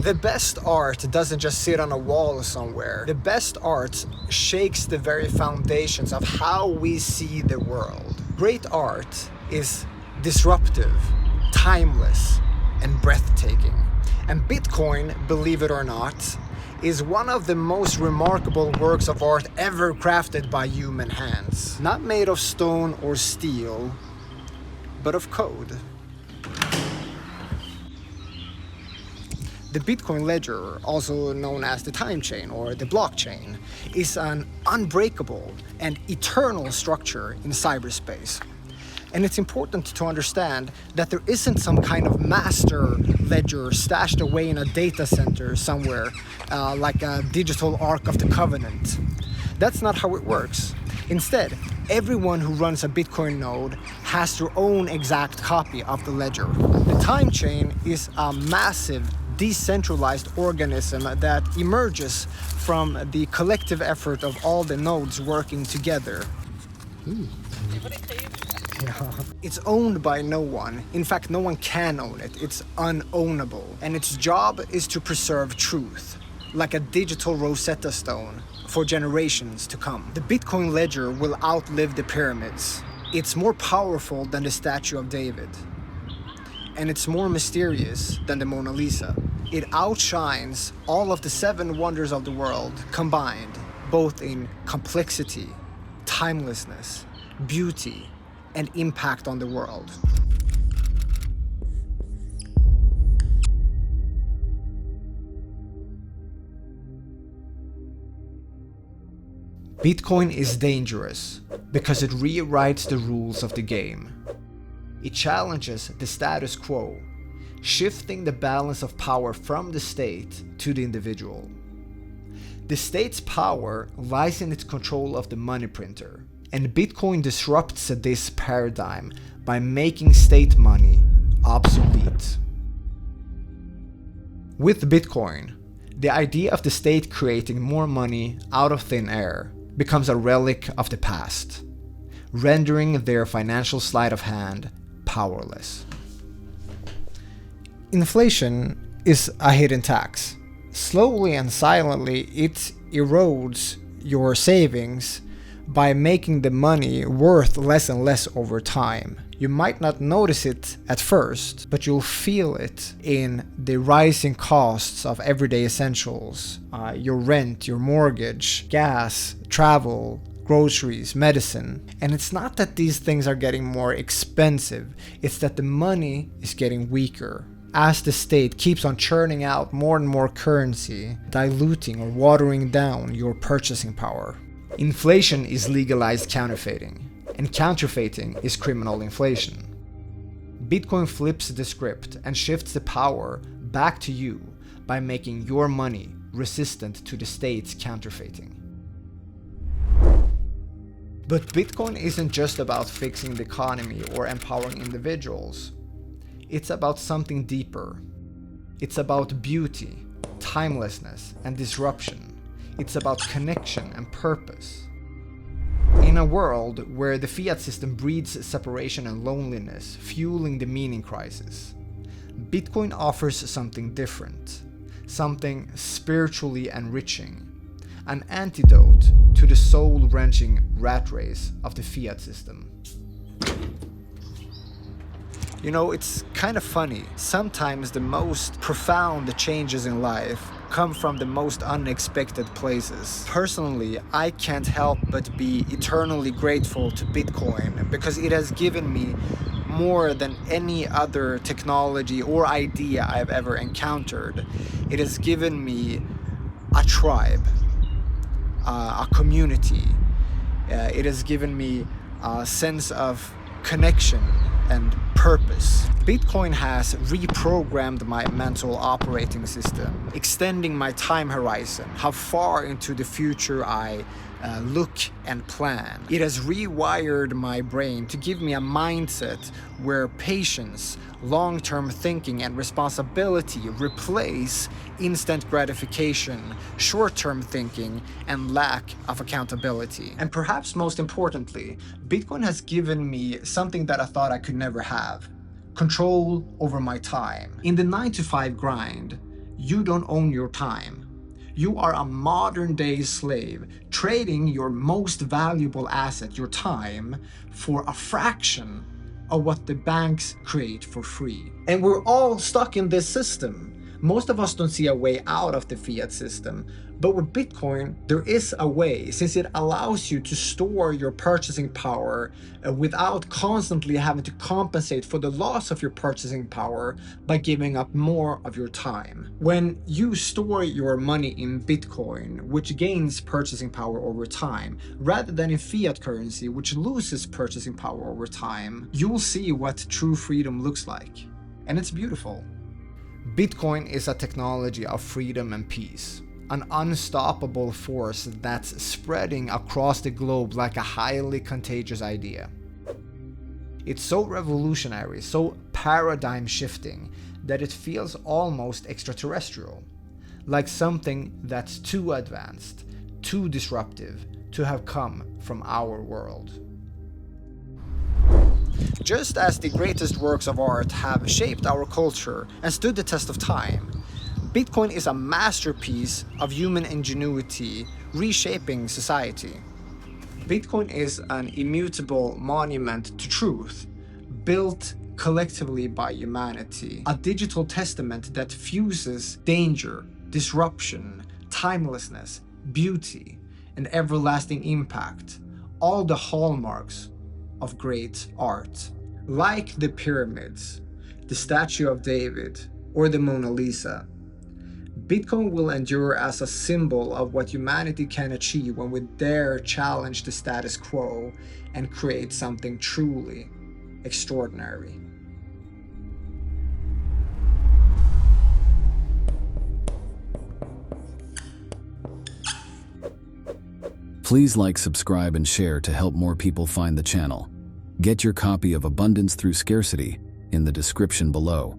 The best art doesn't just sit on a wall somewhere. The best art shakes the very foundations of how we see the world. Great art is disruptive, timeless, and breathtaking. And Bitcoin, believe it or not, is one of the most remarkable works of art ever crafted by human hands. Not made of stone or steel, but of code. The Bitcoin ledger, also known as the time chain or the blockchain, is an unbreakable and eternal structure in cyberspace. And it's important to understand that there isn't some kind of master ledger stashed away in a data center somewhere, like a digital Ark of the Covenant. That's not how it works. Instead, everyone who runs a Bitcoin node has their own exact copy of the ledger. The time chain is a massive, decentralized organism that emerges from the collective effort of all the nodes working together. It's owned by no one. In fact, no one can own it. It's unownable. And its job is to preserve truth, like a digital Rosetta Stone, for generations to come. The Bitcoin ledger will outlive the pyramids. It's more powerful than the Statue of David. And it's more mysterious than the Mona Lisa. It outshines all of the 7 wonders of the world combined, both in complexity, timelessness, beauty, and impact on the world. Bitcoin is dangerous because it rewrites the rules of the game. It challenges the status quo, shifting the balance of power from the state to the individual. The state's power lies in its control of the money printer, and Bitcoin disrupts this paradigm by making state money obsolete. With Bitcoin, the idea of the state creating more money out of thin air becomes a relic of the past, rendering their financial sleight of hand powerless. Inflation is a hidden tax. Slowly and silently, it erodes your savings by making the money worth less and less over time. You might not notice it at first, but you'll feel it in the rising costs of everyday essentials, your rent, your mortgage, gas, travel, groceries, medicine. And it's not that these things are getting more expensive, it's that the money is getting weaker as the state keeps on churning out more and more currency, diluting or watering down your purchasing power. Inflation is legalized counterfeiting, and counterfeiting is criminal inflation. Bitcoin flips the script and shifts the power back to you by making your money resistant to the state's counterfeiting. But Bitcoin isn't just about fixing the economy or empowering individuals. It's about something deeper. It's about beauty, timelessness, and disruption. It's about connection and purpose. In a world where the fiat system breeds separation and loneliness, fueling the meaning crisis, Bitcoin offers something different, something spiritually enriching, an antidote to the soul-wrenching rat race of the fiat system. You know, it's kind of funny. Sometimes the most profound changes in life come from the most unexpected places. Personally, I can't help but be eternally grateful to Bitcoin because it has given me more than any other technology or idea I've ever encountered. It has given me a tribe, a community. It has given me a sense of connection and purpose. Bitcoin has reprogrammed my mental operating system, extending my time horizon, how far into the future I look and plan. It has rewired my brain to give me a mindset where patience, long-term thinking, and responsibility replace instant gratification, short-term thinking, and lack of accountability. And perhaps most importantly, Bitcoin has given me something that I thought I could never have: control over my time. In the 9-to-5 grind, you don't own your time. You are a modern-day slave, trading your most valuable asset, your time, for a fraction of what the banks create for free. And we're all stuck in this system. Most of us don't see a way out of the fiat system, but with Bitcoin, there is a way, since it allows you to store your purchasing power without constantly having to compensate for the loss of your purchasing power by giving up more of your time. When you store your money in Bitcoin, which gains purchasing power over time, rather than in fiat currency, which loses purchasing power over time, you'll see what true freedom looks like. And it's beautiful. Bitcoin is a technology of freedom and peace, an unstoppable force that's spreading across the globe like a highly contagious idea. It's so revolutionary, so paradigm shifting, that it feels almost extraterrestrial, like something that's too advanced, too disruptive to have come from our world. Just as the greatest works of art have shaped our culture and stood the test of time, Bitcoin is a masterpiece of human ingenuity reshaping society. Bitcoin is an immutable monument to truth, built collectively by humanity, a digital testament that fuses danger, disruption, timelessness, beauty, and everlasting impact, all the hallmarks of great art. Like the pyramids, the Statue of David, or the Mona Lisa, Bitcoin will endure as a symbol of what humanity can achieve when we dare challenge the status quo and create something truly extraordinary. Please like, subscribe, and share to help more people find the channel. Get your copy of Abundance Through Scarcity in the description below.